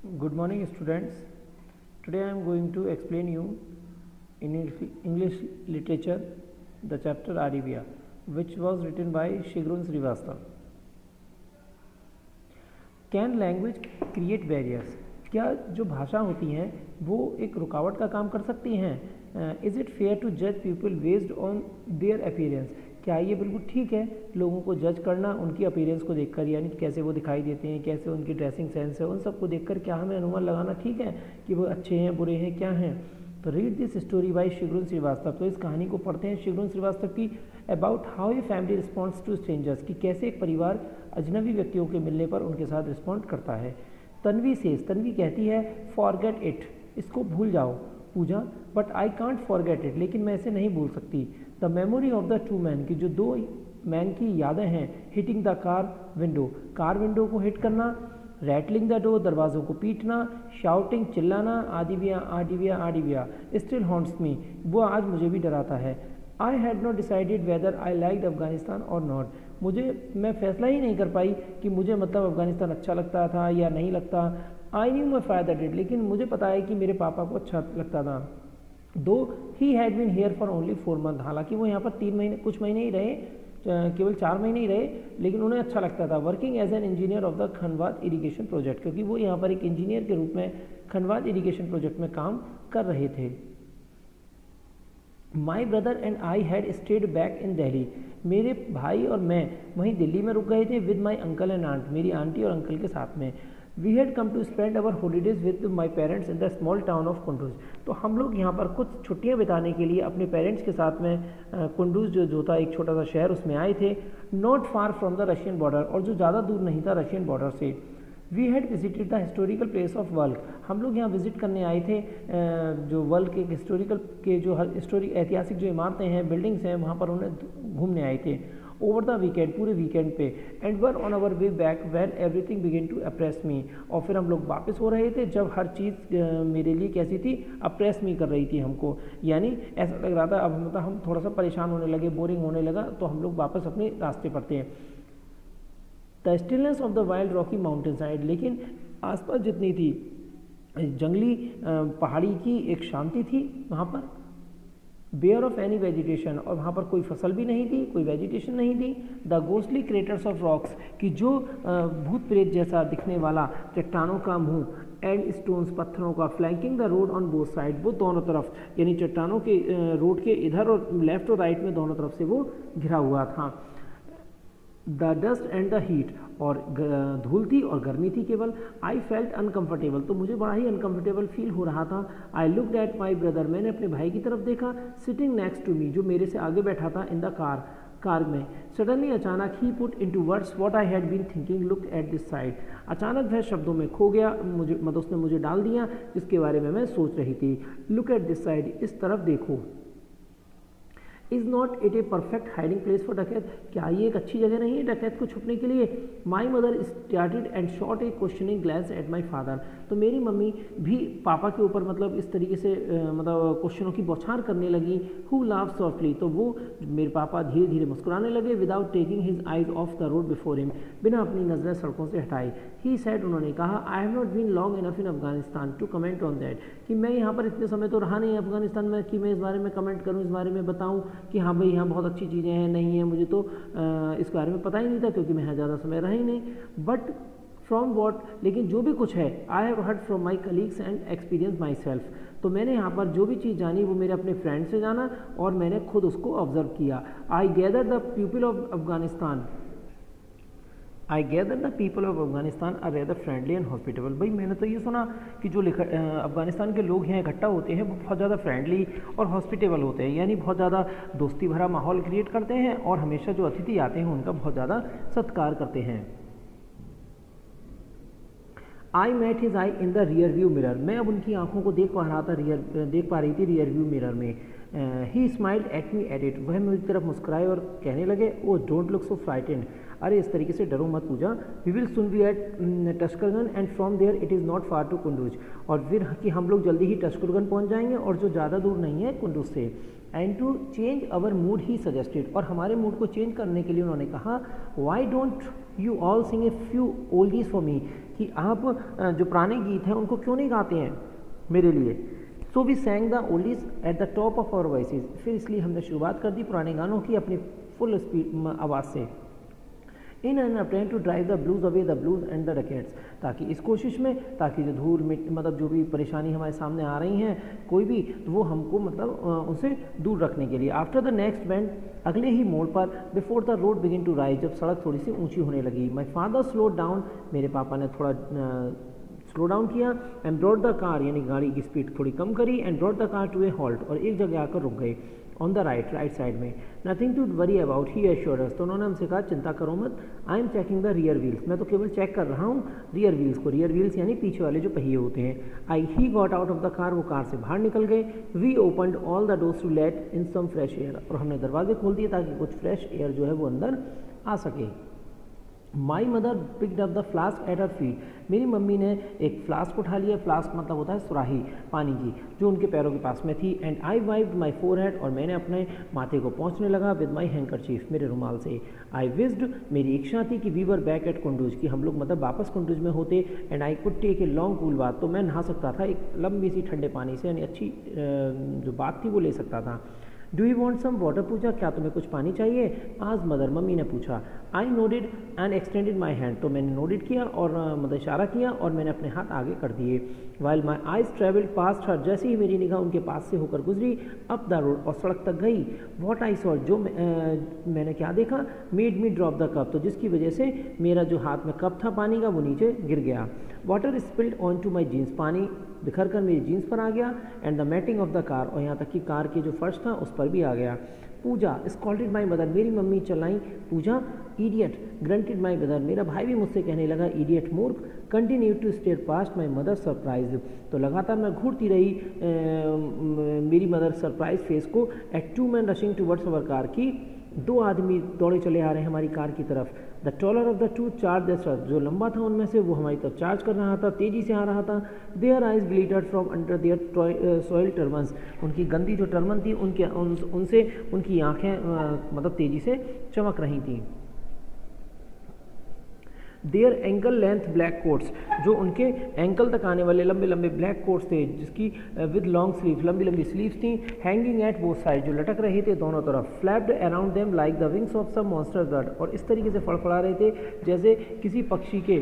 Good morning, students. Today I am going to explain you in English literature the chapter Arivia, which was written by Shigrun Srivastava. Can language create barriers? क्या जो भाषा होती हैं वो एक रुकावट का काम कर सकती हैं? Is it fair to judge people based on their appearance? क्या ये बिल्कुल ठीक है लोगों को जज करना उनकी अपीयरेंस को देखकर, यानी कैसे वो दिखाई देते हैं, कैसे उनकी ड्रेसिंग सेंस है, उन सब को देखकर क्या हमें अनुमान लगाना ठीक है कि वो अच्छे हैं, बुरे हैं, क्या हैं? तो read this story by Sigrun Srivastava. तो इस कहानी को पढ़ते हैं शिग्रुन श्रीवास्तव की, about how a family responds to strangers, कि कैसे एक परिवार अजनबी व्यक्तियों के मिलने पर उनके साथ रिस्पॉन्ड करता है। तन्वी सेज, तन्वी कहती है फॉरगेट इट, इसको भूल जाओ। Pooja, but I can't forget it, लेकिन मैं इसे नहीं भूल सकती। The memory of the two man, की जो दो मैन की यादें हैं। Hitting the car window, car window को हिट करना। रैटलिंग द डोर, दरवाज़ों को पीटना। शाउटिंग, चिल्लाना। आडिविया आडिविया आडिविया स्टिल हॉन्ट्स मी, वो आज मुझे भी डराता है। I had not decided whether I like Afghanistan और नॉट, मैं फैसला ही नहीं कर पाई कि मुझे मतलब अफगानिस्तान अच्छा लगता था या नहीं लगता। I knew my father did, लेकिन मुझे पता है कि मेरे पापा को अच्छा लगता था। Though he had been here for only 4 month, हालांकि वो यहाँ पर 3 महीने कुछ महीने ही रहे, केवल 4 महीने ही रहे, लेकिन उन्हें अच्छा लगता था। Working as an engineer of the खनवात इरीगेशन प्रोजेक्ट, क्योंकि वो यहाँ पर एक इंजीनियर के रूप में खनवात इरीगेशन प्रोजेक्ट में काम कर रहे थे। My brother and I had state back in Delhi, मेरे भाई और मैं वहीं दिल्ली में रुक गए थे। With my uncle and aunt, मेरी आंटी और अंकल के साथ में। We had come to spend our holidays with my parents in the small town of Kunduz, तो हम लोग यहाँ पर कुछ छुट्टियाँ बिताने के लिए अपने पेरेंट्स के साथ में कुंडूज जो था एक छोटा सा शहर, उसमें आए थे। Not far from the Russian border, और जो ज़्यादा दूर नहीं था रशियन बॉर्डर से। We had visited the historical place of Balkh, हम लोग यहाँ विजिट करने आए थे जो वल्क के हिस्टोरिकल के जो ऐतिहासिक जो इमारतें हैं, बिल्डिंग्स हैं, वहाँ पर उन्हें घूमने आए थे। ओवर द वीकेंड, पूरे वीकेंड पे। And were on our way back when everything began to oppress me, और फिर हम लोग वापस हो रहे थे जब हर चीज़ मेरे लिए कैसी थी, अप्रेस मी कर रही थी हमको, यानी ऐसा लग रहा था अब मतलब हम थोड़ा सा परेशान होने लगे, बोरिंग होने लगा, तो हम लोग वापस अपने रास्ते पर थे। The stillness of the wild Rocky mountain side, लेकिन आसपास जितनी थी जंगली पहाड़ी की एक शांति थी वहाँ पर। बेयर ऑफ एनी वेजिटेशन, और वहाँ पर कोई फसल भी नहीं थी, कोई वेजिटेशन नहीं थी। The ghostly craters of rocks, कि जो भूत प्रेत जैसा दिखने वाला चट्टानों का मुंह। एंड स्टोन्स, पत्थरों का। Flanking the road on both side, वो दोनों तरफ, यानी चट्टानों के रोड के इधर और लेफ्ट और राइट में दोनों तरफ से वो घिरा हुआ था। The dust and the heat, और धूल थी और गर्मी थी केवल। आई फेल्ट अनकम्फर्टेबल, तो मुझे बड़ा ही अनकम्फर्टेबल फील हो रहा था। I looked at my brother, मैंने अपने भाई की तरफ देखा। सिटिंग नेक्स्ट टू मी, जो मेरे से आगे बैठा था इन द कार में। सडनली, अचानक, ही put into words what I had been thinking, look at this side, अचानक वह शब्दों में खो गया, मुझे मतलब उसने मुझे डाल दिया जिसके बारे में मैं सोच रही थी। लुक एट दिस साइड, इस तरफ देखो। Is not it a perfect hiding place for डकैत, क्या ये एक अच्छी जगह नहीं है डकैत को छुपने के लिए? My mother started and shot A questioning glans at my father, तो मेरी मम्मी भी पापा के ऊपर मतलब इस तरीके से मतलब क्वेश्चनों की बौछार करने लगी। हु लाव सॉफ्टली, तो वो मेरे पापा धीरे धीरे मुस्कुराने लगे। Without taking his eyes of the road before him, बिना अपनी नजरें सड़कों से हटाई। ही सेड, उन्होंने कहा, I have not been long enough in Afghanistan to comment on that, कि मैं यहाँ पर इतने समय तो रहा नहीं अफगानिस्तान में कि मैं इस बारे में कमेंट करूँ, इस बारे में बताऊँ कि हाँ भाई यहाँ बहुत अच्छी चीज़ें हैं, नहीं है, मुझे तो इस बारे में पता ही नहीं था क्योंकि मैं यहाँ ज़्यादा समय रहा ही नहीं। बट फ्रॉम वॉट, लेकिन जो भी कुछ है, I have heard from my colleagues and experience my self, तो मैंने यहाँ पर जो भी चीज़ जानी वो मेरे अपने फ्रेंड से जाना और मैंने खुद उसको ऑब्जर्व किया। I gather the people of Afghanistan, I gather the people of Afghanistan are rather friendly and hospitable, भाई मैंने तो ये सुना कि जो अफगानिस्तान के लोग यहाँ इकट्ठा होते हैं वो बहुत ज़्यादा फ्रेंडली और हॉस्पिटेबल होते हैं, यानी बहुत ज़्यादा दोस्ती भरा माहौल क्रिएट करते हैं और हमेशा जो अतिथि आते हैं उनका बहुत ज़्यादा सत्कार करते हैं। I met his eye in the rear view mirror, मैं अब उनकी आंखों को देख पा रही थी रियर व्यू मिरर में। He smiled at me at it, वह मेरी तरफ मुस्कुराए और कहने लगे, oh don't look so frightened, अरे इस तरीके से डरो मत Pooja. We will soon be at टस्करगन and from there it is not far to Kunduz, और फिर कि हम लोग जल्दी ही टस्करगन पहुंच जाएंगे और जो ज़्यादा दूर नहीं है कुंडूज से। And to change our mood he suggested, और हमारे मूड को चेंज करने के लिए उन्होंने कहा, why don't you all sing a few oldies for me, कि आप जो पुराने गीत हैं उनको क्यों नहीं गाते हैं मेरे लिए। So we sang the oldies at the top of our voices, फिर इसलिए हमने शुरुआत कर दी पुराने गानों की अपनी फुल स्पीड आवाज़ से। In an attempt to drive the blues away the blues and the rackets, ताकि इस कोशिश में, ताकि जो धूल मतलब जो भी परेशानी हमारे सामने आ रही हैं कोई भी, तो वो हमको मतलब उनसे दूर रखने के लिए। आफ्टर द नेक्स्ट बैंड, अगले ही मोड़ पर, before the road begin to rise, जब सड़क थोड़ी सी ऊंची होने लगी, माई फादर स्लो डाउन, मेरे पापा ने थोड़ा स्लो डाउन किया, एंड ब्रॉट द कार, यानी गाड़ी की स्पीड थोड़ी कम करी, and brought the car to a halt, और एक जगह आकर रुक गए। ऑन द राइट साइड में, nothing to worry about, he assured us, तो उन्होंने हमसे कहा चिंता करो मत, I am checking the rear wheels, मैं तो केवल चेक कर रहा हूँ रियर व्हील्स को, रियर व्हील्स यानी पीछे वाले जो पहिए होते हैं। He got out of the car, वो कार से बाहर निकल गए। We opened all the doors to let in some fresh air, और हमने दरवाजे खोल दिए ताकि कुछ फ्रेश एयर जो है वो अंदर आ सके। My mother picked up the flask at her feet, मेरी मम्मी ने एक फ्लास्क उठा लिया, फ्लास्क मतलब होता है सुराही पानी की, जो उनके पैरों के पास में थी। And I wiped my forehead, और मैंने अपने माथे को पोंछने लगा विद माई हैंकरचीफ, मेरे रुमाल से। आई विस्ड, मेरी इच्छा थी कि we were back at Kunduz, कि हम लोग मतलब वापस कुंडूज में होते। And I could take a long cool bath, तो मैं नहा सकता था एक लंबी सी ठंडे पानी से, यानी अच्छी जो बात थी वो ले सकता था। Do you want some water, पूछा, क्या तुम्हें कुछ पानी चाहिए? आज मदर, मम्मी ने पूछा। I nodded and extended my hand, तो मैंने नोडेड किया और मतलब इशारा किया और मैंने अपने हाथ आगे कर दिए। While my eyes travelled past her, जैसे ही मेरी निगाह उनके पास से होकर गुजरी, अप द रोड, और सड़क तक गई। वॉट आई सॉ, जो मैंने क्या देखा, made me drop the cup, तो जिसकी वजह से मेरा जो हाथ में कप था पानी का वो नीचे गिर गया। Water spilled on to my jeans, पानी बिखर कर मेरी जीन्स पर आ गया। And the matting of the car, और यहाँ तक कि कार के जो फर्श था उस पर भी आ गया। पूजा स्कॉल्डेड माई मदर, मेरी मम्मी चलाई। Pooja idiot grunted my brother, मेरा भाई भी मुझसे कहने लगा ईडियट, मूर्ख। Continue to stare past my mother surprise, तो लगातार मैं घूरती रही मेरी मदर सरप्राइज फेस को। At two man rushing towards our car, की दो आदमी दौड़े चले आ रहे हैं हमारी कार की तरफ। The taller of the to charge the search, जो लंबा था उनमें से वो हमारी तरफ चार्ज कर रहा था, तेजी से आ रहा था। Their eyes glittered from under their soil turbans, उनकी गंदी जो टर्बन थी उनसे उनकी आंखें मतलब तेजी से चमक रही थी। Their ankle length black coats, जो उनके एंकल तक आने वाले लंबे लंबे ब्लैक कोट्स थे, जिसकी विद लॉन्ग स्लीव, लंबी लंबी स्लीव्स थी। हैंगिंग एट बोथ साइड, जो लटक रहे थे दोनों तरफ। Flapped around them like the wings of some monster bird, और इस तरीके से फड़फड़ा रहे थे जैसे किसी पक्षी के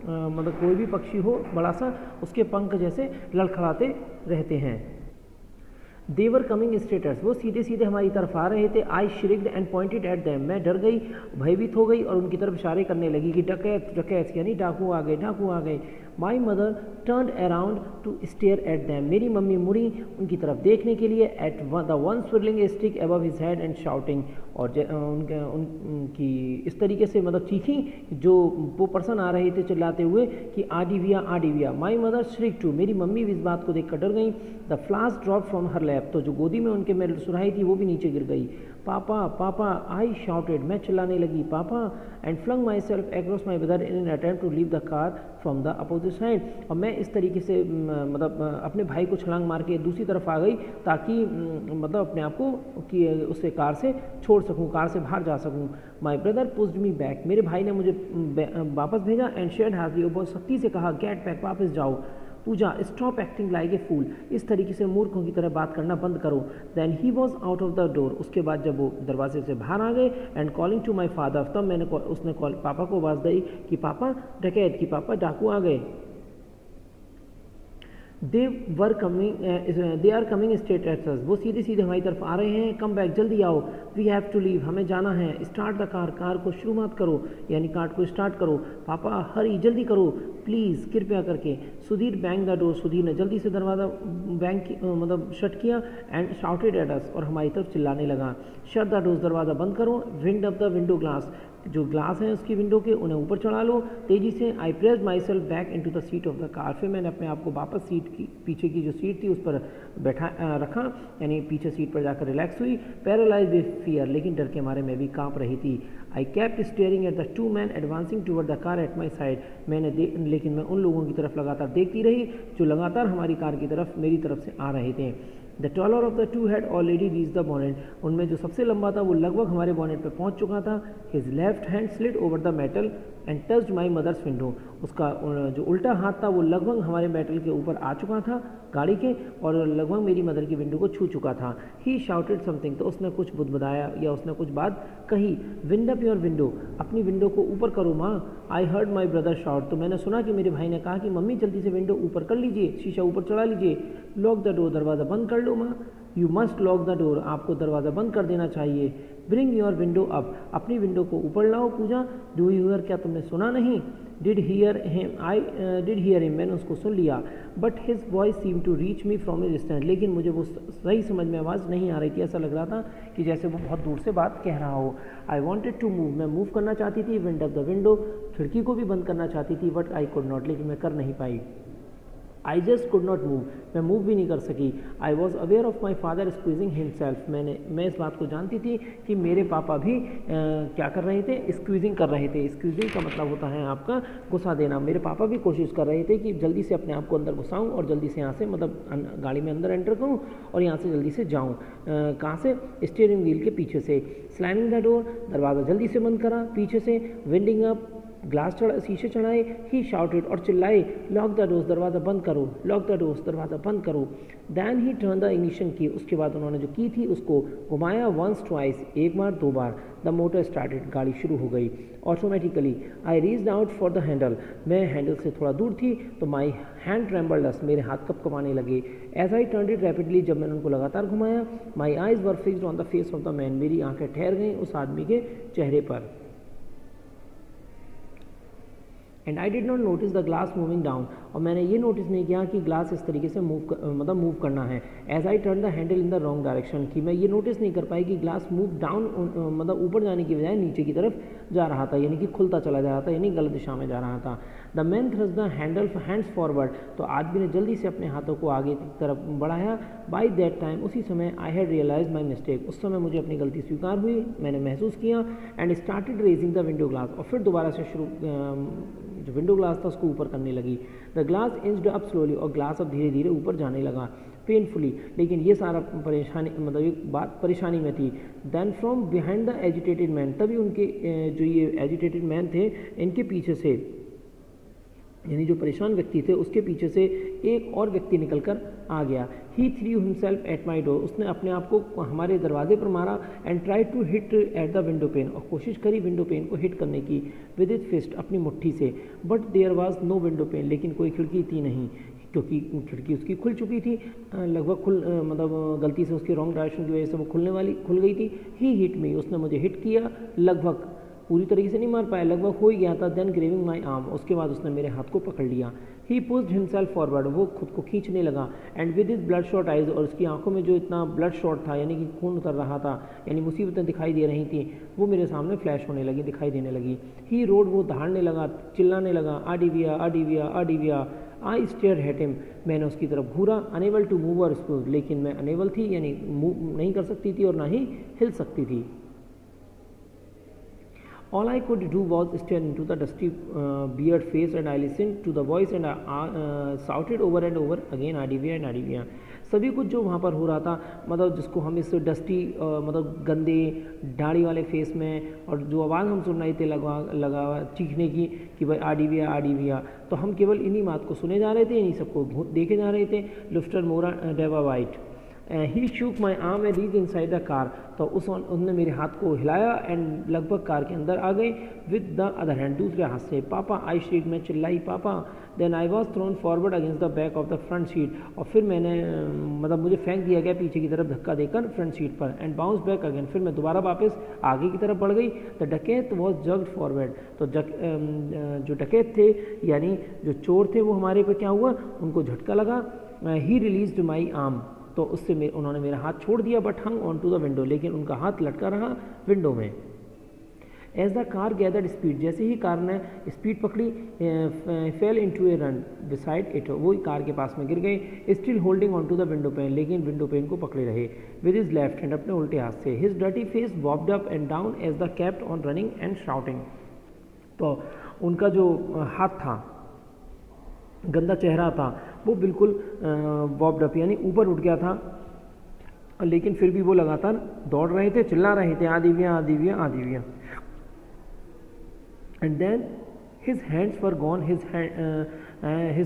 मतलब कोई भी पक्षी हो बड़ा सा, उसके पंख जैसे लड़खड़ाते रहते हैं। देवर कमिंग स्टेटस, वो सीधे सीधे हमारी तरफ आ रहे थे। आई श्रिक्ड एंड पॉइंटेड एट दैम, मैं डर गई, भयभीत हो गई और उनकी तरफ इशारे करने लगी कि डकैत डकैत, यानी डाकू आ गए डाकू आ गए। My mother turn around to stare at them, मेरी मम्मी मुड़ी उनकी तरफ देखने के लिए। At the one swirling a stick above his head and shouting, और उनकी इस तरीके से मतलब चीखी जो वो पर्सन आ रहे थे चिल्लाते हुए कि आडिविया आडिविया। माई मदर श्रिक टू, मेरी मम्मी भी इस बात को देखकर डर गई। The flask drop from her lap, तो जो गोदी में उनके मैं सुराही थी वो भी नीचे गिर गई। पापा पापा, आई शाउटेड, मैं चिल्लाने लगी पापा। And flung myself across my brother in an attempt to leave the car from the opposite side, और मैं इस तरीके से मतलब अपने भाई को छलांग मार के दूसरी तरफ आ गई ताकि मतलब अपने आप को कि उससे कार से छोड़ सकूं, कार से बाहर जा सकूं। My brother pushed me back, मेरे भाई ने मुझे वापस भेजा। एंड शेड हार्डली, बहुत सख्ती से कहा गेट बैक, वापस जाओ। पूजा स्टॉप एक्टिंग लाइक ए फूल, इस तरीके से मूर्खों की तरह बात करना बंद करो। Then he was out of the door, उसके बाद जब वो दरवाजे से बाहर आ गए। And calling to my father, तब मैंने उसने पापा को आवाज़ दी कि पापा डकैत, कि पापा डाकू आ गए। They are coming straight at us, वो सीधे सीधे हमारी तरफ आ रहे हैं। कम बैक, जल्दी आओ। वी हैव टू लीव, हमें जाना है। स्टार्ट द कार, कार को शुरू मत करो, यानी कार को स्टार्ट करो। पापा हरी, जल्दी करो प्लीज़, कृपया करके। Sudhir bang the door, Sudhir ने जल्दी से दरवाज़ा बैंक मतलब शट किया। एंड शाउटेड एट अस, और हमारी तरफ चिल्लाने लगा शट द डोर, दरवाज़ा बंद करो। Wind up the window glass, जो ग्लास हैं उसकी विंडो के उन्हें ऊपर चढ़ा लो तेज़ी से। I pressed myself back into the seat of the car, फिर मैंने अपने आप को वापस सीट की पीछे की जो सीट थी उस पर बैठा रखा, यानी पीछे सीट पर जाकर रिलैक्स हुई। पैरालाइज विद फियर, लेकिन डर के मारे मैं भी कांप रही थी। I kept staring at the two man advancing toward the car at my side, लेकिन मैं उन लोगों की तरफ लगातार देखती रही जो लगातार हमारी कार की तरफ मेरी तरफ से आ रहे थे। The taller of the to had already reach the bonnet, उनमें जो सबसे लंबा था वो लगभग हमारे बॉनेट पे पहुंच चुका था। His left hand slid over the metal and touched my mother's window, उसका जो उल्टा हाथ था वो लगभग हमारे मेटल के ऊपर आ चुका था गाड़ी के, और लगभग मेरी मदर की विंडो को छू चुका था। ही शाउटेड समथिंग, तो उसने कुछ बुदबुदाया या उसने कुछ बात कही। विंड अप योर विंडो, अपनी विंडो को ऊपर करो माँ। I heard my brother shout, तो मैंने सुना कि मेरे भाई ने कहा कि मम्मी जल्दी से विंडो ऊपर कर लीजिए, शीशा ऊपर चढ़ा लीजिए। लॉक द डोर, दरवाज़ा बंद कर लो माँ। You must lock the door, आपको दरवाज़ा बंद कर देना चाहिए। ब्रिंग योर विंडो अप, अपनी विंडो को ऊपर लाओ पूजा। डू यू हियर, क्या तुमने सुना नहीं? डिड हियर हिम, मैंने उसको सुन लिया। But his voice seem to reach me from a distance, लेकिन मुझे वो सही समझ में आवाज़ नहीं आ रही थी, ऐसा लग रहा था कि जैसे वो बहुत दूर से बात कह रहा हो। आई वॉन्टेड टू मूव, मैं मूव करना चाहती थी। विंड अप द विंडो, खिड़की को भी बंद करना चाहती थी। बट आई कुड नॉट, लेकिन मैं कर नहीं पाई। I just could not move, मैं मूव भी नहीं कर सकी। I was aware of my father squeezing himself, मैं इस बात को जानती थी कि मेरे पापा भी क्या कर रहे थे, स्क्वीजिंग कर रहे थे। स्क्वीजिंग का मतलब होता है आपका घुसा देना। मेरे पापा भी कोशिश कर रहे थे कि जल्दी से अपने आप को अंदर घुसाऊँ और जल्दी से यहाँ से मतलब गाड़ी में अंदर एंटर करूँ और यहाँ से जल्दी से जाऊँ। कहाँ से? स्टीयरिंग व्हील के पीछे से। स्लैमिंग द डोर, दरवाज़ा जल्दी से बंद करा पीछे से। विंडिंग अप, ग्लास शीशे चढ़ाए। ही शाउटेड, और चिल्लाए। लॉक द डोर्स, दरवाज़ा बंद करो। लॉक द डोर्स, दरवाज़ा बंद करो। Then he turn the ignition key, उसके बाद उन्होंने जो की थी उसको घुमाया। वंस ट्वाइस, एक बार दो बार। द मोटर स्टार्टेड, गाड़ी शुरू हो गई automatically. I reached out for the handle, मैं हैंडल से थोड़ा दूर थी तो माई हैंड ट्रेम्बल्ड, मेरे हाथ कँपकँपाने लगे। As I turn it rapidly, जब मैंने उनको लगातार घुमाया। My eyes were fixed on the face of the man, मेरी आंखें ठहर गईं उस आदमी के चेहरे पर। And I did not notice the glass moving down, और मैंने ये नोटिस नहीं किया कि ग्लास इस तरीके से मूव करना है। As I turn the handle in the wrong direction, कि मैं ये नोटिस नहीं कर पाई कि ग्लास मूव डाउन मतलब ऊपर जाने की बजाय नीचे की तरफ जा रहा था, यानी कि खुलता चला जा रहा था, यानी गलत दिशा में जा रहा था। The man thrust the handle hands forward, तो आदमी ने जल्दी से अपने हाथों को आगे की तरफ बढ़ाया। बाई दैट टाइम, उसी समय, I had realize my mistake, उस समय मुझे अपनी गलती स्वीकार हुई, मैंने महसूस किया। And started raising the window glass, और फिर दोबारा से जो विंडो ग्लास था उसको ऊपर करने लगी। द ग्लास इंच्ड अप स्लोली, और ग्लास अब धीरे धीरे ऊपर जाने लगा पेनफुली, लेकिन ये सारा परेशानी मतलब एक बात परेशानी में थी। Then from behind the agitated man, तभी उनके जो ये एजिटेटेड मैन थे इनके पीछे से, यानी जो परेशान व्यक्ति थे उसके पीछे से एक और व्यक्ति निकलकर आ गया। He threw himself at my door, उसने अपने आप को हमारे दरवाजे पर मारा। And try to hit at the window pane, और कोशिश करी विंडो पेन को हिट करने की विद इट फिस्ट, अपनी मुट्ठी से। But there was no window pane, लेकिन कोई खिड़की थी नहीं, क्योंकि खिड़की उसकी खुल चुकी थी, लगभग मतलब गलती से उसकी रॉन्ग डायरेक्शन की वजह से वो खुल गई थी। ही हिट मी, उसने मुझे हिट किया, लगभग पूरी तरीके से नहीं मार पाया, लगभग हो ही गया था। देन ग्रेविंग माई आर्म, उसके बाद उसने मेरे हाथ को पकड़ लिया। ही पुश्ड हिमसेल्फ फॉरवर्ड, वो खुद को खींचने लगा। And with his blood shot eyes, और उसकी आंखों में जो इतना ब्लड शॉट था, यानी कि खून उतर रहा था, यानी मुसीबतें दिखाई दे रही थी, वो मेरे सामने फ्लैश होने लगी, दिखाई देने लगी। ही रोड, वो दहाड़ने लगा, चिल्लाने लगा, आडिविया आडिविया आडिविया। आई स्टेयर एट हिम, मैंने उसकी तरफ घूरा। अनेबल टू मूव और स्मूव, लेकिन मैं अनेबल थी, यानी मूव नहीं कर सकती थी और ना ही हिल सकती थी। All I could do was stare into the dusty beard face, and I listened to the voice and shouted over and over again, Adivya and Adivya. सभी कुछ जो वहाँ पर हो रहा था, मतलब जिसको हम इस डस्टी मतलब गंदे दाढ़ी वाले फेस में, और जो आवाज़ हम सुन रहे थे लगा चीखने की कि भाई आडिविया आडिविया, तो हम केवल इन्हीं बात को सुने जा रहे थे, इन्हीं सबको देखे जा रहे थे। लुफ्टर मोरा डेवा वाइट। He shook my arm and reach inside the car, तो उसने मेरे हाथ को हिलाया एंड लगभग कार के अंदर आ गए। विद द अदर हैंड, दूसरे हाथ से। पापा, आई श्रीक, मैं चिल्लाई पापा। Then I was thrown forward against the back of the front seat, और फिर मैंने मतलब मुझे फेंक दिया गया पीछे की तरफ धक्का देकर फ्रंट सीट पर। एंड बाउंस बैक अगेन, फिर मैं दोबारा वापस आगे की तरफ बढ़ गई। द डकैत वॉज जग्ड फॉरवर्ड, तो जो डकैत थे यानी जो चोर थे वो हमारे पे क्या हुआ, उनको झटका लगा। ही रिलीज्ड माई आर्म, तो उससे उन्होंने मेरा हाथ छोड़ दिया। But hung on to the window, लेकिन उनका हाथ लटका रहा विंडो में। As the car gathered speed, जैसे ही कार ने स्पीड पकड़ी, fell into a run beside it, वो कार के पास में गिर गए। Still holding on to the window pane, लेकिन विंडो पेन को पकड़े रहे विद हिज लेफ्ट हैंड, अपने उल्टे हाथ से। His dirty face bobbed up and down as the kept on running and shouting, तो उनका जो हाथ था, गंदा चेहरा था, वो बिल्कुल वॉब्ड अप यानी ऊपर उठ गया था लेकिन फिर भी वो लगातार दौड़ रहे थे, चिल्ला रहे थे, आ दिव्या आ दिव्या आ Divya. And then his hands were gone, his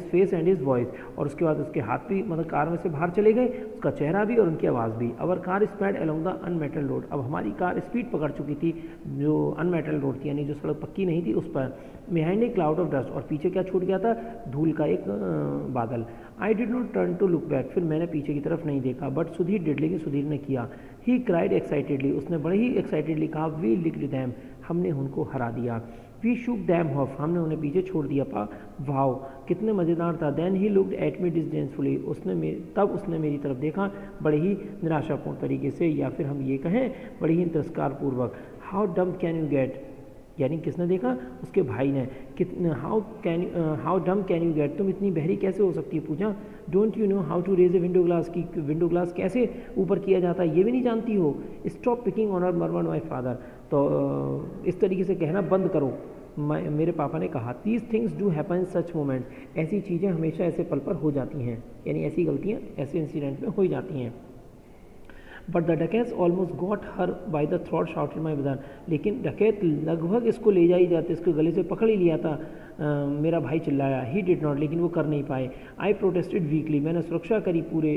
face and his voice, और उसके बाद उसके हाथ भी मतलब कार में से बाहर चले गए, उसका चेहरा भी और उनकी आवाज़ भी। Our car speed along the unmetalled road, अब हमारी कार स्पीड पकड़ चुकी थी जो अनमेटल रोड थी, यानी जो सड़क पक्की नहीं थी उस पर। Behind a cloud of dust, और पीछे क्या छूट गया था, धूल का एक बादल। I did not turn to look back, फिर मैंने पीछे की तरफ नहीं देखा। बट सुधीर डिड, लेकिन सुधीर ने किया। ही क्राइड एक्साइटेडली, उसने बड़े ही एक्साइटेडली कहा, वी लिक्ड देम, हमने उनको हरा दिया। वी शुक दैम ऑफ, हमने उन्हें पीछे छोड़ दिया। पा वाओ, कितने मज़ेदार था। Then he looked at me disdainfully, तब उसने मेरी तरफ देखा बड़े ही निराशापूर्ण तरीके से, या फिर हम ये कहें बड़े ही तिरस्कारपूर्वक। हाउ डम कैन यू गेट, यानी किसने देखा, उसके भाई ने। कितने हाउ डम कैन यू गेट, तुम इतनी बहरी कैसे हो सकती है, पूछा। Don't you know how to raise a window glass, की विंडो ग्लास कैसे ऊपर किया जाता है, ये भी नहीं जानती हो। स्टॉप पिकिंग ऑन और मरमर माई फादर, तो इस तरीके से कहना बंद करो, मेरे पापा ने कहा। These things do happen in such moments, ऐसी चीज़ें हमेशा ऐसे पल पर हो जाती हैं, यानी ऐसी गलतियाँ ऐसे इंसिडेंट में हो जाती हैं। बट द डकैत almost got her by the throat shouted my brother, लेकिन डकैत लगभग इसको ले जा ही जाते, इसको गले से पकड़ ही लिया था। मेरा भाई चिल्लाया। ही डिड नॉट, लेकिन वो कर नहीं पाए। आई प्रोटेस्टेड वीकली, मैंने सुरक्षा करी पूरे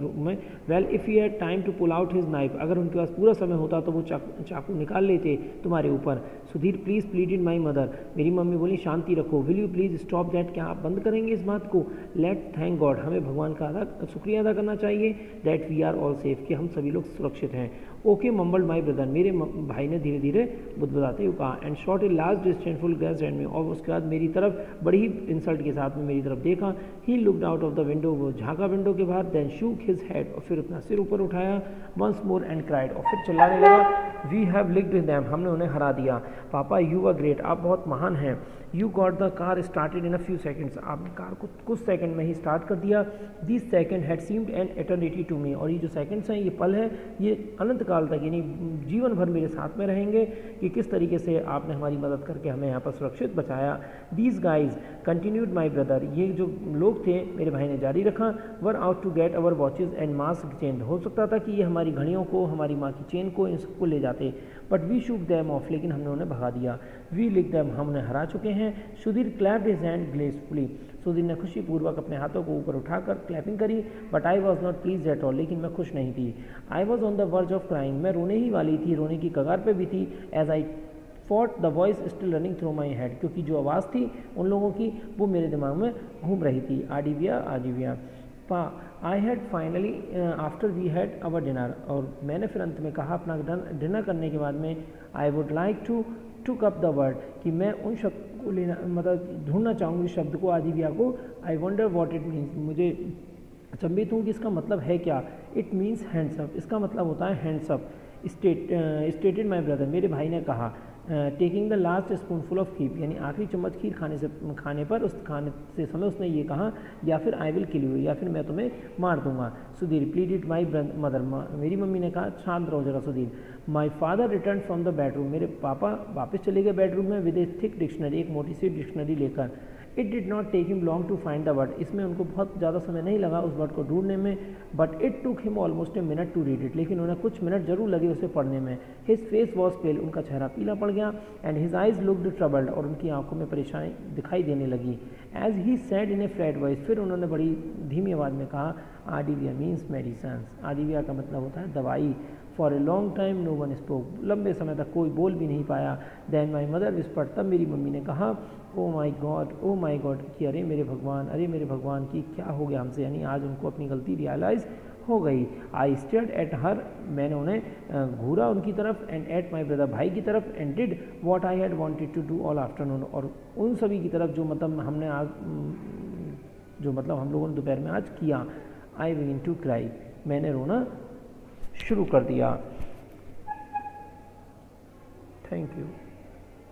रूम में। Well if he had time to pull out his knife, अगर उनके पास पूरा समय होता तो वो चाकू निकाल लेते तुम्हारे ऊपर। Sudhir please pleaded my mother, मेरी मम्मी बोली शांति रखो। Will you please stop that, क्या आप बंद करेंगे इस बात को। लेट थैंक गॉड, हमें भगवान का शुक्रिया अदा करना चाहिए। That we are all safe, कि हम सभी लोग सुरक्षित हैं। ओके मम्बल्ड माई ब्रदर, मेरे भाई ने धीरे धीरे बुदबुदाते हुए कहा। And shot a last disdainful glance at me, और उसके बाद मेरी तरफ बड़ी ही इंसल्ट के साथ में मेरी तरफ देखा। He looked out of the window, वो झांका विंडो के बाहर। देन शूक हिज हेड, और फिर अपना सिर ऊपर उठाया। वंस मोर एंड क्राइड, और फिर चिल्लाने लगा। वी हैव लिक्ड देम, हमने उन्हें हरा दिया। पापा यू आर ग्रेट, आप बहुत महान हैं। You got the car started in a few seconds, आपने कार को कुछ सेकंड में ही स्टार्ट कर दिया। This second had seemed an eternity to me, और ये जो सेकंड्स हैं, ये पल है, ये अनंत काल तक यानी जीवन भर मेरे साथ में रहेंगे कि किस तरीके से आपने हमारी मदद करके हमें यहाँ पर सुरक्षित बचाया। These guys continued my brother, ये जो लोग थे मेरे भाई ने जारी रखा। Were out to get our watches and mask chain, हो सकता था कि ये हमारी घड़ियों को, हमारी माँ की चेन को, इन सबको ले जाते। But we shook them off, लेकिन हमने उन्हें भगा दिया। वी लिक दैम, हम उन्हें हरा चुके हैं। Sudhir clapped his hand gleefully, Sudhir ने खुशीपूर्वक अपने हाथों को ऊपर उठाकर क्लैपिंग करी। But I was not please at all, लेकिन मैं खुश नहीं थी। I was on the verge of crying, मैं रोने ही वाली थी, रोने की कगार पे भी थी। As I fought the voice still running through my head, क्योंकि जो आवाज़ थी उन लोगों की वो मेरे दिमाग में घूम रही थी। आदिव्या आदिव्या पा, I had finally after we had our dinner, और मैंने फिर अंत में कहा अपना डिनर करने के बाद में, I would like to took up the word, कि मैं उन शब्द को लेना मतलब ढूंढना चाहूँगी शब्द को, आदिव्या को। I wonder what it means, मुझे अचंभित हूँ कि इसका मतलब है क्या। इट मीन्स हैंड्स अप, इसका मतलब होता है hands up. Stated my brother, मेरे भाई ने कहा। Taking the last spoonful of kheer, यानी आखिरी चम्मच खीर खाने पर उस खाने से समय उसने ये कहा, या फिर आई विल किल यू, या फिर मैं तुम्हें मार दूंगा। सुधीर प्लीडेड माई मदर, मेरी मम्मी ने कहा शांत रहो जरा Sudhir. My father return from the bedroom, मेरे पापा वापस चले गए बेडरूम में विद ए थिक डिक्शनरी, एक मोटी सी डिक्शनरी लेकर। It did not take him long to find the word, इसमें उनको बहुत ज़्यादा समय नहीं लगा उस वर्ड को ढूंढने में। But it took him almost a minute to read it, लेकिन उन्हें कुछ मिनट जरूर लगे उसे पढ़ने में। हिज फेस वॉज पेल, उनका चेहरा पीला पड़ गया। And his eyes looked troubled, और उनकी आंखों में परेशानी दिखाई देने लगी। As he said in a flat voice, फिर उन्होंने बड़ी धीमी आवाज़ में कहा, आदिव्या मीन्स मेडिसन, आदिव्या का मतलब होता है दवाई। For a long time no one spoke, लंबे समय तक कोई बोल भी नहीं पाया। देन माई मदर विस्पर्ड, तब मेरी मम्मी ने कहा, ओ माई गॉड, कि अरे मेरे भगवान की क्या हो गया हमसे, यानी आज उनको अपनी गलती रियलाइज़ हो गई। आई स्टेयर्ड एट हर, मैंने उन्हें घूरा उनकी तरफ, एंड एट माई ब्रदर, भाई की तरफ। And did what I had wanted to do all afternoon, और उन सभी की तरफ जो मतलब हमने आज जो मतलब हम लोगों ने दोपहर में आज किया। आई बिगिन टू क्राई, मैंने रोना शुरू कर दिया। Thank you.